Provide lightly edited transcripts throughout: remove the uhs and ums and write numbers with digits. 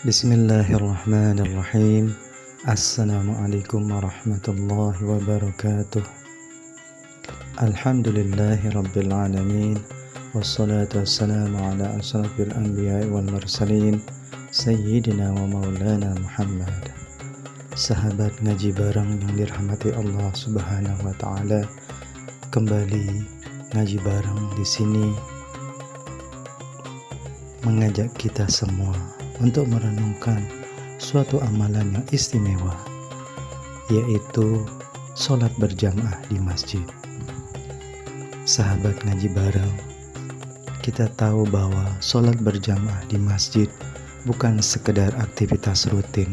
Bismillahirrahmanirrahim. Assalamualaikum warahmatullahi wabarakatuh. Alhamdulillahi rabbil alamin. Wassalatu wassalamu ala asrafil anbiya'i wal mursalin, Sayyidina wa maulana Muhammad. Sahabat ngaji bareng yang dirahmati Allah Subhanahu wa taala, kembali ngaji bareng di sini mengajak kita semua untuk merenungkan suatu amalan yang istimewa, yaitu sholat berjamaah di masjid. Sahabat ngaji bareng, kita tahu bahwa sholat berjamaah di masjid bukan sekedar aktivitas rutin,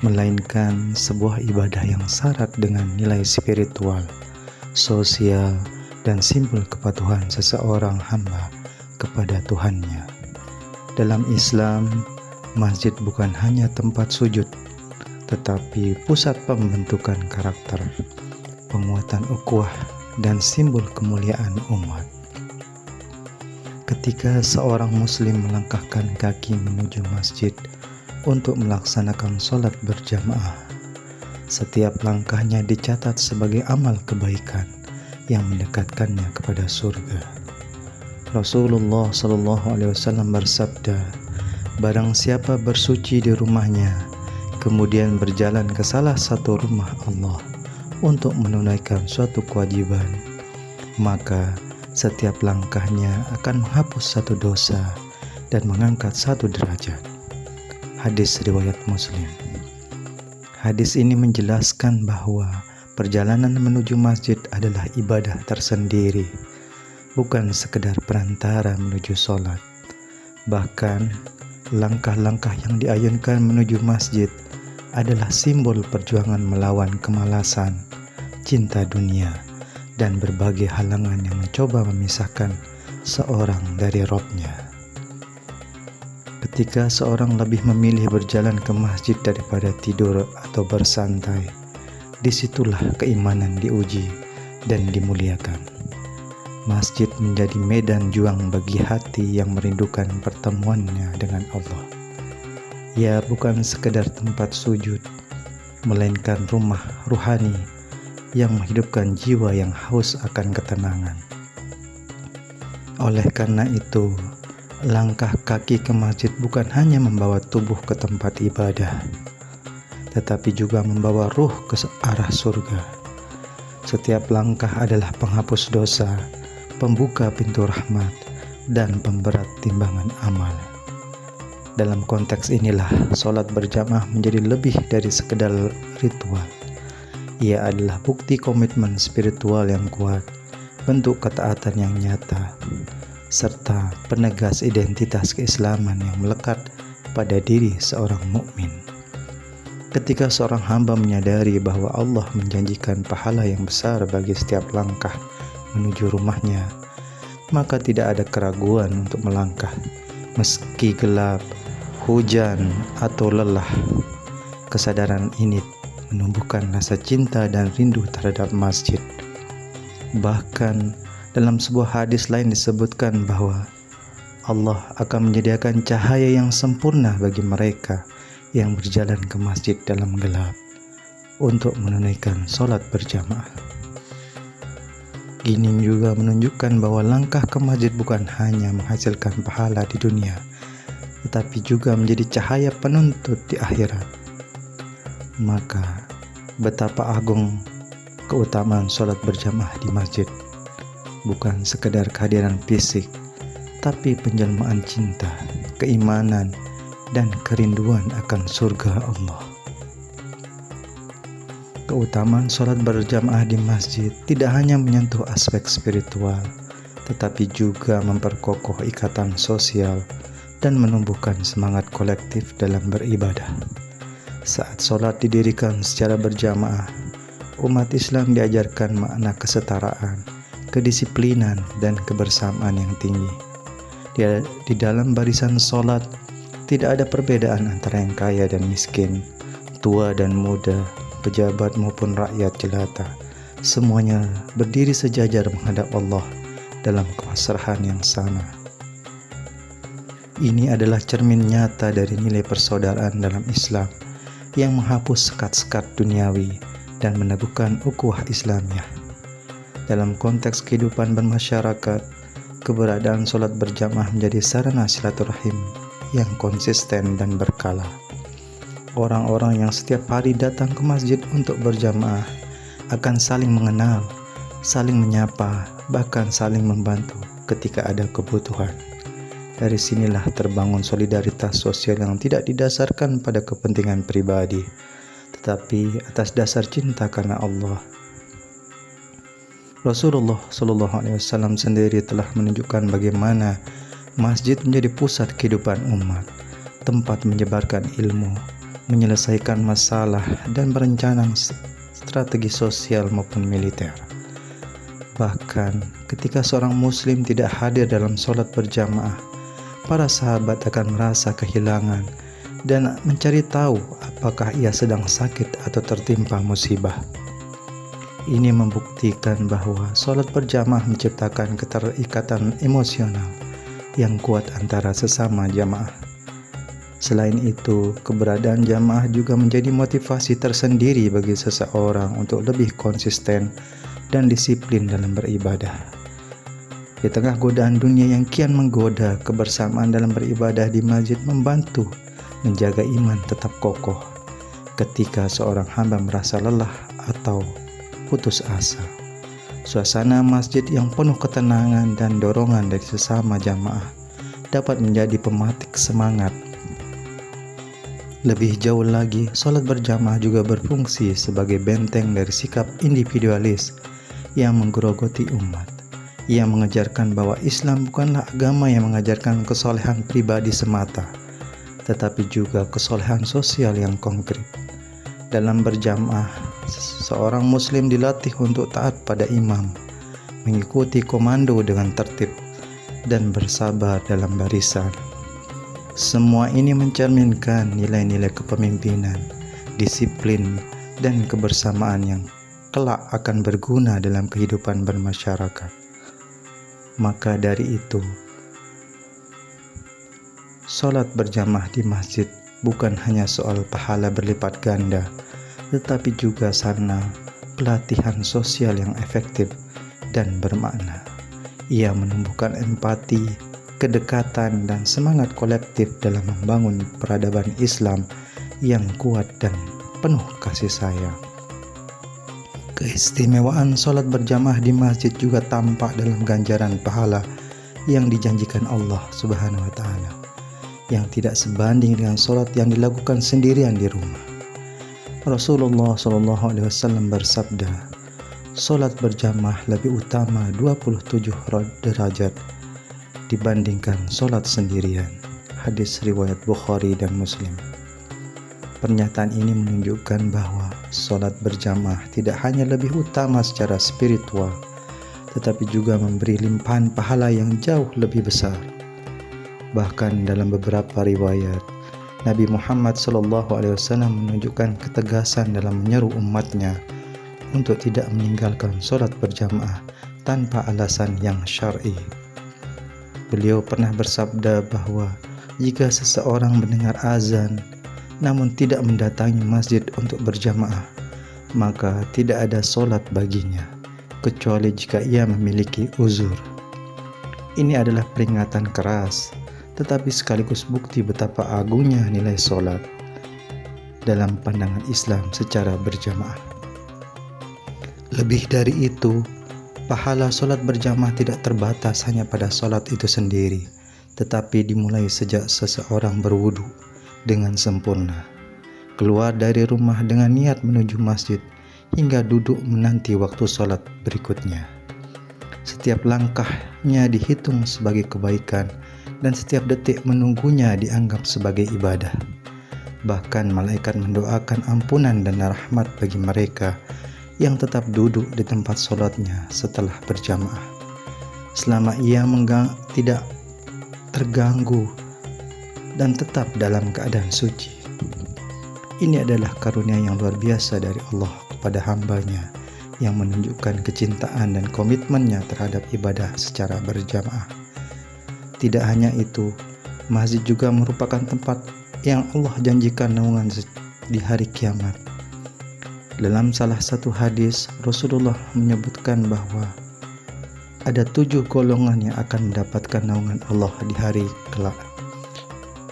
melainkan sebuah ibadah yang syarat dengan nilai spiritual, sosial, dan simbol kepatuhan seseorang hamba kepada Tuhannya. Dalam Islam, masjid bukan hanya tempat sujud, tetapi pusat pembentukan karakter, penguatan ukhuwah, dan simbol kemuliaan umat. Ketika seorang muslim melangkahkan kaki menuju masjid untuk melaksanakan sholat berjamaah, setiap langkahnya dicatat sebagai amal kebaikan yang mendekatkannya kepada surga. Rasulullah SAW bersabda, barang siapa bersuci di rumahnya, kemudian berjalan ke salah satu rumah Allah untuk menunaikan suatu kewajiban, maka setiap langkahnya akan menghapus satu dosa dan mengangkat satu derajat. Hadis riwayat Muslim. Hadis ini menjelaskan bahwa perjalanan menuju masjid adalah ibadah tersendiri, bukan sekedar perantara menuju sholat. Bahkan langkah-langkah yang diayunkan menuju masjid adalah simbol perjuangan melawan kemalasan, cinta dunia, dan berbagai halangan yang mencoba memisahkan seorang dari Robnya. Ketika seorang lebih memilih berjalan ke masjid daripada tidur atau bersantai, disitulah keimanan diuji dan dimuliakan. Masjid menjadi medan juang bagi hati yang merindukan pertemuannya dengan Allah. Ia bukan sekedar tempat sujud, melainkan rumah ruhani yang menghidupkan jiwa yang haus akan ketenangan. Oleh karena itu, langkah kaki ke masjid bukan hanya membawa tubuh ke tempat ibadah, tetapi juga membawa ruh ke arah surga. Setiap langkah adalah penghapus dosa, pembuka pintu rahmat, dan pemberat timbangan amal. Dalam konteks inilah sholat berjamaah menjadi lebih dari sekedar ritual. Ia adalah bukti komitmen spiritual yang kuat, bentuk ketaatan yang nyata, serta penegas identitas keislaman yang melekat pada diri seorang mukmin. Ketika seorang hamba menyadari bahwa Allah menjanjikan pahala yang besar bagi setiap langkah menuju rumahnya, maka tidak ada keraguan untuk melangkah meski gelap, hujan, atau lelah. Kesadaran ini menumbuhkan rasa cinta dan rindu terhadap masjid. Bahkan dalam sebuah hadis lain disebutkan bahwa Allah akan menyediakan cahaya yang sempurna bagi mereka yang berjalan ke masjid dalam gelap untuk menunaikan sholat berjamaah. Ini juga menunjukkan bahwa langkah ke masjid bukan hanya menghasilkan pahala di dunia, tetapi juga menjadi cahaya penuntut di akhirat. Maka, betapa agung keutamaan sholat berjamaah di masjid. Bukan sekedar kehadiran fisik, tapi penjelmaan cinta, keimanan, dan kerinduan akan surga Allah. Keutamaan sholat berjamaah di masjid tidak hanya menyentuh aspek spiritual, tetapi juga memperkokoh ikatan sosial dan menumbuhkan semangat kolektif dalam beribadah. Saat sholat didirikan secara berjamaah, umat Islam diajarkan makna kesetaraan, kedisiplinan, dan kebersamaan yang tinggi. Di dalam barisan sholat, tidak ada perbedaan antara yang kaya dan miskin, tua dan muda, pejabat maupun rakyat jelata. Semuanya berdiri sejajar menghadap Allah dalam kepasrahan yang sama. Ini adalah cermin nyata dari nilai persaudaraan dalam Islam yang menghapus sekat-sekat duniawi dan meneguhkan ukhuwah Islamiyah. Dalam konteks kehidupan bermasyarakat, keberadaan sholat berjamaah menjadi sarana silaturahim yang konsisten dan berkala. Orang-orang yang setiap hari datang ke masjid untuk berjamaah akan saling mengenal, saling menyapa, bahkan saling membantu ketika ada kebutuhan. Dari sinilah terbangun solidaritas sosial yang tidak didasarkan pada kepentingan pribadi, tetapi atas dasar cinta karena Allah. Rasulullah SAW sendiri telah menunjukkan bagaimana masjid menjadi pusat kehidupan umat, tempat menyebarkan ilmu, menyelesaikan masalah, dan berencana strategi sosial maupun militer. Bahkan ketika seorang muslim tidak hadir dalam sholat berjamaah, para sahabat akan merasa kehilangan dan mencari tahu apakah ia sedang sakit atau tertimpa musibah. Ini membuktikan bahwa sholat berjamaah menciptakan keterikatan emosional yang kuat antara sesama jamaah. Selain itu, keberadaan jamaah juga menjadi motivasi tersendiri bagi seseorang untuk lebih konsisten dan disiplin dalam beribadah. Di tengah godaan dunia yang kian menggoda, kebersamaan dalam beribadah di masjid membantu menjaga iman tetap kokoh ketika seorang hamba merasa lelah atau putus asa. Suasana masjid yang penuh ketenangan dan dorongan dari sesama jamaah dapat menjadi pematik semangat. Lebih jauh lagi, sholat berjamaah juga berfungsi sebagai benteng dari sikap individualis yang menggerogoti umat. Ia mengajarkan bahwa Islam bukanlah agama yang mengajarkan kesolehan pribadi semata, tetapi juga kesolehan sosial yang konkret. Dalam berjamaah, seorang muslim dilatih untuk taat pada imam, mengikuti komando dengan tertib, dan bersabar dalam barisan. Semua ini mencerminkan nilai-nilai kepemimpinan, disiplin, dan kebersamaan yang kelak akan berguna dalam kehidupan bermasyarakat. Maka dari itu, sholat berjamaah di masjid bukan hanya soal pahala berlipat ganda, tetapi juga sarana pelatihan sosial yang efektif dan bermakna. Ia menumbuhkan empati, kedekatan, dan semangat kolektif dalam membangun peradaban Islam yang kuat dan penuh kasih sayang. Keistimewaan sholat berjamaah di masjid juga tampak dalam ganjaran pahala yang dijanjikan Allah Subhanahu wa Ta'ala, yang tidak sebanding dengan sholat yang dilakukan sendirian di rumah. Rasulullah SAW bersabda, sholat berjamaah lebih utama 27 derajat dibandingkan sholat sendirian. Hadis riwayat Bukhari dan Muslim. Pernyataan ini menunjukkan bahwa sholat berjamaah tidak hanya lebih utama secara spiritual, tetapi juga memberi limpahan pahala yang jauh lebih besar. Bahkan dalam beberapa riwayat, Nabi Muhammad SAW menunjukkan ketegasan dalam menyeru umatnya untuk tidak meninggalkan sholat berjamaah tanpa alasan yang syar'i. Beliau pernah bersabda bahwa jika seseorang mendengar azan namun tidak mendatangi masjid untuk berjamaah, maka tidak ada sholat baginya, kecuali jika ia memiliki uzur. Ini adalah peringatan keras, tetapi sekaligus bukti betapa agungnya nilai sholat dalam pandangan Islam secara berjamaah. Lebih dari itu, pahala sholat berjamaah tidak terbatas hanya pada sholat itu sendiri, tetapi dimulai sejak seseorang berwudu dengan sempurna, keluar dari rumah dengan niat menuju masjid, hingga duduk menanti waktu sholat berikutnya. Setiap langkahnya dihitung sebagai kebaikan, dan setiap detik menunggunya dianggap sebagai ibadah. Bahkan malaikat mendoakan ampunan dan rahmat bagi mereka yang tetap duduk di tempat sholatnya setelah berjamaah, selama ia tidak terganggu dan tetap dalam keadaan suci. Ini adalah karunia yang luar biasa dari Allah kepada hambanya yang menunjukkan kecintaan dan komitmennya terhadap ibadah secara berjamaah. Tidak hanya itu, Masjid juga merupakan tempat yang Allah janjikan naungan di hari kiamat. Dalam salah satu hadis, Rasulullah menyebutkan bahwa ada 7 golongan yang akan mendapatkan naungan Allah di hari kelak.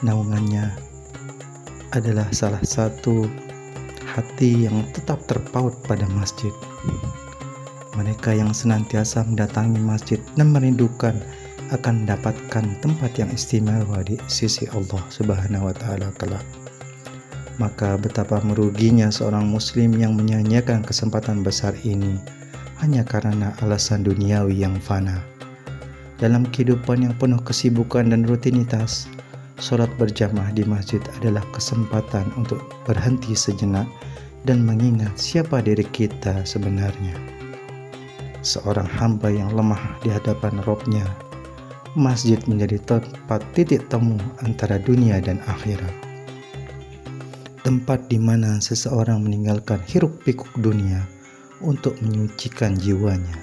Naungannya adalah salah satu hati yang tetap terpaut pada masjid. Mereka yang senantiasa mendatangi masjid dan merindukan akan mendapatkan tempat yang istimewa di sisi Allah Subhanahu wa Ta'ala kelak. Maka betapa meruginya seorang muslim yang menyia-nyiakan kesempatan besar ini hanya karena alasan duniawi yang fana. Dalam kehidupan yang penuh kesibukan dan rutinitas, sholat berjamaah di masjid adalah kesempatan untuk berhenti sejenak dan mengingat siapa diri kita sebenarnya. Seorang hamba yang lemah di hadapan Robnya, masjid menjadi tempat titik temu antara dunia dan akhirat. Tempat di mana seseorang meninggalkan hiruk-pikuk dunia untuk menyucikan jiwanya.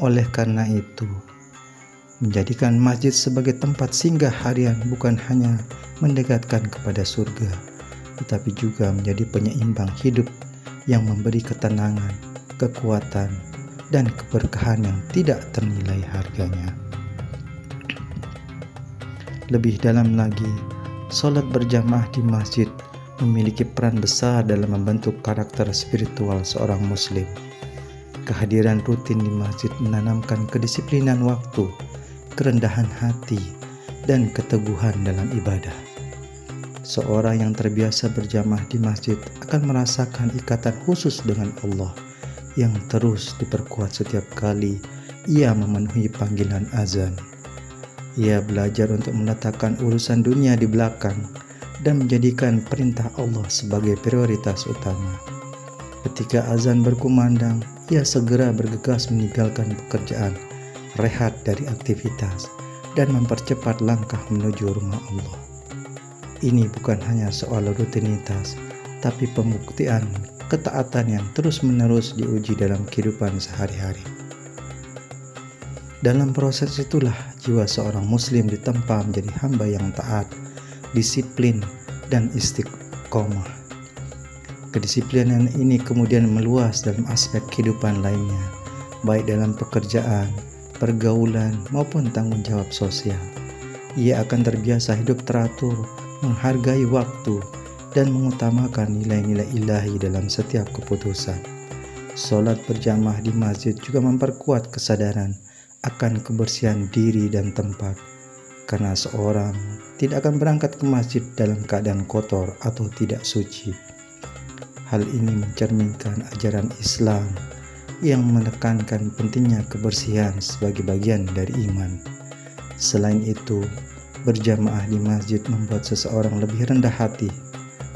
Oleh karena itu, menjadikan masjid sebagai tempat singgah harian bukan hanya mendekatkan kepada surga, tetapi juga menjadi penyeimbang hidup yang memberi ketenangan, kekuatan, dan keberkahan yang tidak ternilai harganya. Lebih dalam lagi, sholat berjamaah di masjid memiliki peran besar dalam membentuk karakter spiritual seorang muslim. Kehadiran rutin di masjid menanamkan kedisiplinan waktu, kerendahan hati, dan keteguhan dalam ibadah. Seorang yang terbiasa berjamaah di masjid akan merasakan ikatan khusus dengan Allah yang terus diperkuat setiap kali ia memenuhi panggilan azan. Ia belajar untuk meletakkan urusan dunia di belakang dan menjadikan perintah Allah sebagai prioritas utama. Ketika azan berkumandang, ia segera bergegas meninggalkan pekerjaan, rehat dari aktivitas, dan mempercepat langkah menuju rumah Allah. Ini bukan hanya soal rutinitas, tapi pembuktian ketaatan yang terus-menerus diuji dalam kehidupan sehari-hari. Dalam proses itulah jiwa seorang muslim ditempa menjadi hamba yang taat, disiplin, dan istiqomah. Kedisiplinan ini kemudian meluas dalam aspek kehidupan lainnya, baik dalam pekerjaan, pergaulan, maupun tanggung jawab sosial. Ia akan terbiasa hidup teratur, menghargai waktu, dan mengutamakan nilai-nilai ilahi dalam setiap keputusan. Sholat berjamaah di masjid juga memperkuat kesadaran akan kebersihan diri dan tempat, karena seorang tidak akan berangkat ke masjid dalam keadaan kotor atau tidak suci. Hal ini mencerminkan ajaran Islam yang menekankan pentingnya kebersihan sebagai bagian dari iman. Selain itu, berjamaah di masjid membuat seseorang lebih rendah hati,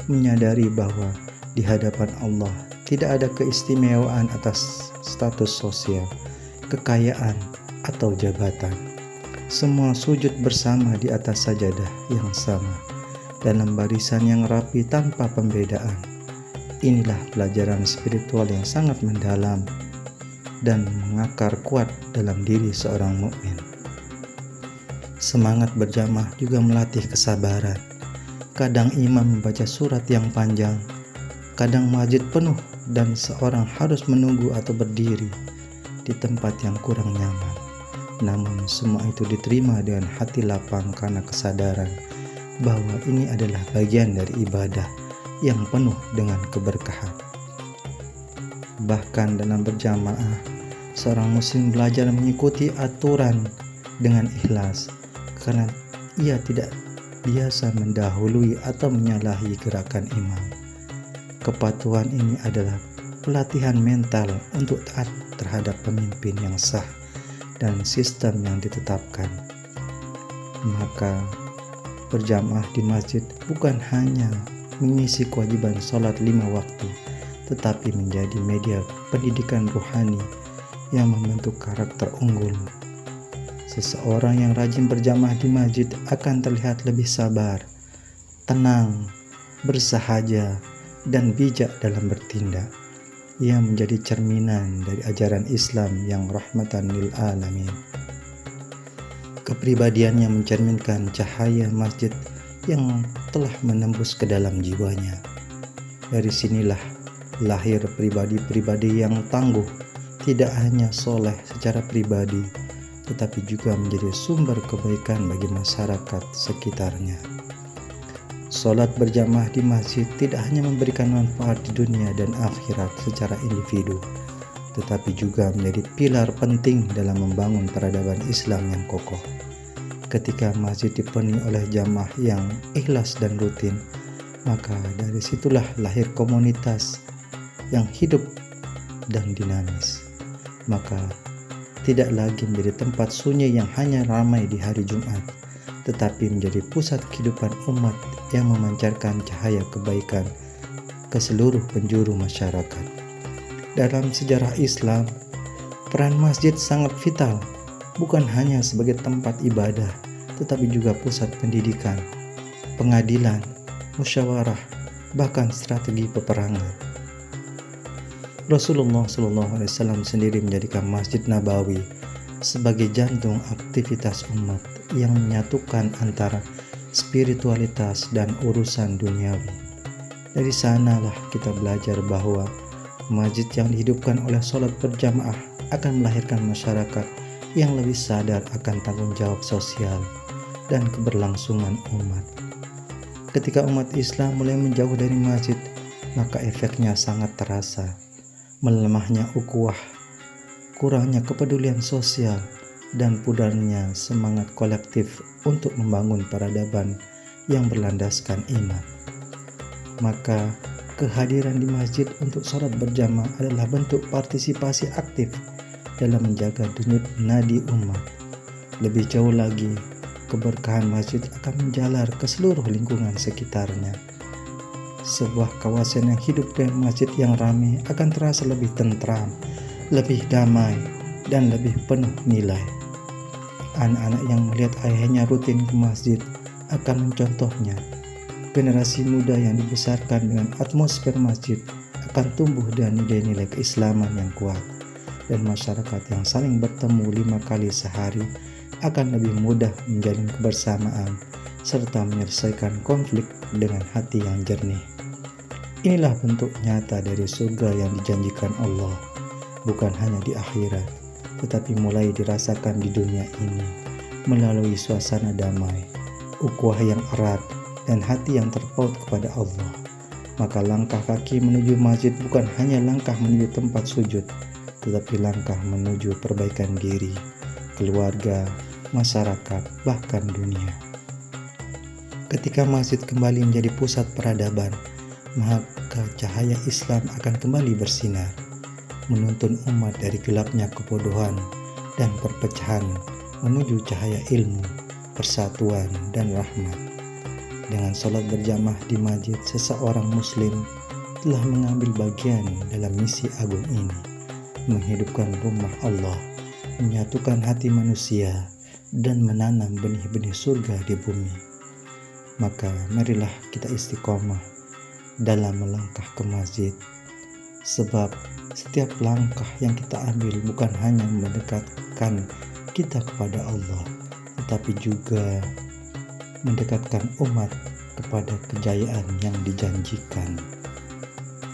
menyadari bahwa di hadapan Allah tidak ada keistimewaan atas status sosial, kekayaan, atau jabatan. Semua sujud bersama di atas sajadah yang sama, dalam barisan yang rapi tanpa pembedaan. Inilah pelajaran spiritual yang sangat mendalam dan mengakar kuat dalam diri seorang mukmin. Semangat berjamaah juga melatih kesabaran. Kadang imam membaca surat yang panjang, kadang masjid penuh dan seorang harus menunggu atau berdiri di tempat yang kurang nyaman. Namun semua itu diterima dengan hati lapang karena kesadaran bahwa ini adalah bagian dari ibadah yang penuh dengan keberkahan. Bahkan dalam berjamaah, seorang muslim belajar mengikuti aturan dengan ikhlas karena ia tidak biasa mendahului atau menyalahi gerakan imam. Kepatuhan ini adalah pelatihan mental untuk taat terhadap pemimpin yang sah dan sistem yang ditetapkan. Maka berjamaah di masjid bukan hanya mengisi kewajiban sholat 5 waktu, tetapi menjadi media pendidikan rohani yang membentuk karakter unggul. Seseorang yang rajin berjamaah di masjid akan terlihat lebih sabar, tenang, bersahaja, dan bijak dalam bertindak. Ia menjadi cerminan dari ajaran Islam yang rahmatan lil alamin. Kepribadiannya mencerminkan cahaya masjid yang telah menembus ke dalam jiwanya. Dari sinilah lahir pribadi-pribadi yang tangguh, tidak hanya soleh secara pribadi, tetapi juga menjadi sumber kebaikan bagi masyarakat sekitarnya. Sholat berjamaah di masjid tidak hanya memberikan manfaat di dunia dan akhirat secara individu, tetapi juga menjadi pilar penting dalam membangun peradaban Islam yang kokoh. Ketika masjid dipenuhi oleh jamaah yang ikhlas dan rutin, maka dari situlah lahir komunitas yang hidup dan dinamis. Maka tidak lagi menjadi tempat sunyi yang hanya ramai di hari Jumat, tetapi menjadi pusat kehidupan umat yang memancarkan cahaya kebaikan ke seluruh penjuru masyarakat. Dalam sejarah Islam, peran masjid sangat vital, bukan hanya sebagai tempat ibadah, tetapi juga pusat pendidikan, pengadilan, musyawarah, bahkan strategi peperangan. Rasulullah SAW sendiri menjadikan Masjid Nabawi sebagai jantung aktivitas umat yang menyatukan antara spiritualitas dan urusan duniawi. Dari sanalah kita belajar bahwa masjid yang dihidupkan oleh sholat berjamaah akan melahirkan masyarakat yang lebih sadar akan tanggung jawab sosial dan keberlangsungan umat. Ketika umat Islam mulai menjauh dari masjid, maka efeknya sangat terasa. Melemahnya ukhuwah, kurangnya kepedulian sosial, dan pudarnya semangat kolektif untuk membangun peradaban yang berlandaskan iman. Maka kehadiran di masjid untuk sholat berjamaah adalah bentuk partisipasi aktif dalam menjaga denyut nadi umat. Lebih jauh lagi, keberkahan masjid akan menjalar ke seluruh lingkungan sekitarnya. Sebuah kawasan yang hidup dengan masjid yang ramai akan terasa lebih tentram, lebih damai, dan lebih penuh nilai. Anak-anak yang melihat ayahnya rutin ke masjid akan mencontohnya. Generasi muda yang dibesarkan dengan atmosfer masjid akan tumbuh dengan nilai-nilai keislaman yang kuat, dan masyarakat yang saling bertemu 5 kali sehari akan lebih mudah menjalin kebersamaan serta menyelesaikan konflik dengan hati yang jernih. Inilah bentuk nyata dari surga yang dijanjikan Allah, bukan hanya di akhirat, tetapi mulai dirasakan di dunia ini melalui suasana damai, ukhuwah yang erat, dan hati yang terpaut kepada Allah. Maka langkah kaki menuju masjid bukan hanya langkah menuju tempat sujud, tetapi langkah menuju perbaikan diri, keluarga, masyarakat, bahkan dunia. Ketika masjid kembali menjadi pusat peradaban, maka cahaya Islam akan kembali bersinar, menuntun umat dari gelapnya kebodohan dan perpecahan menuju cahaya ilmu, persatuan, dan rahmat. Dengan sholat berjamaah di masjid, seseorang muslim telah mengambil bagian dalam misi agung ini, menghidupkan rumah Allah, menyatukan hati manusia, dan menanam benih-benih surga di bumi. Maka marilah kita istiqomah dalam melangkah ke masjid, sebab setiap langkah yang kita ambil bukan hanya mendekatkan kita kepada Allah, tetapi juga mendekatkan umat kepada kejayaan yang dijanjikan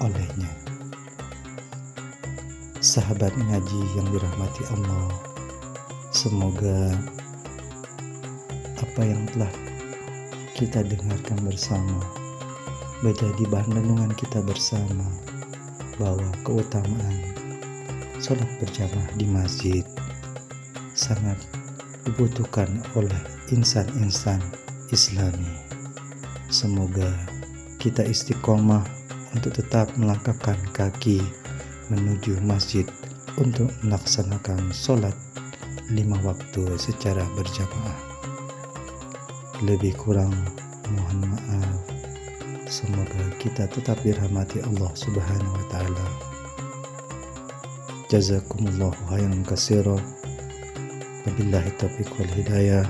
olehnya. Sahabat ngaji yang dirahmati Allah, semoga apa yang telah kita dengarkan bersama menjadi bahan renungan kita bersama, bahwa keutamaan sholat berjamaah di masjid sangat dibutuhkan oleh insan-insan Islami. Semoga kita istiqomah untuk tetap melangkahkan kaki menuju masjid untuk melaksanakan sholat 5 waktu secara berjamaah. Lebih kurang mohon maaf. Semoga kita tetap dirahmati Allah Subhanahu wa taala. Jazakumullahu khairan katsiran. Wabillahi taufiq wal hidayah.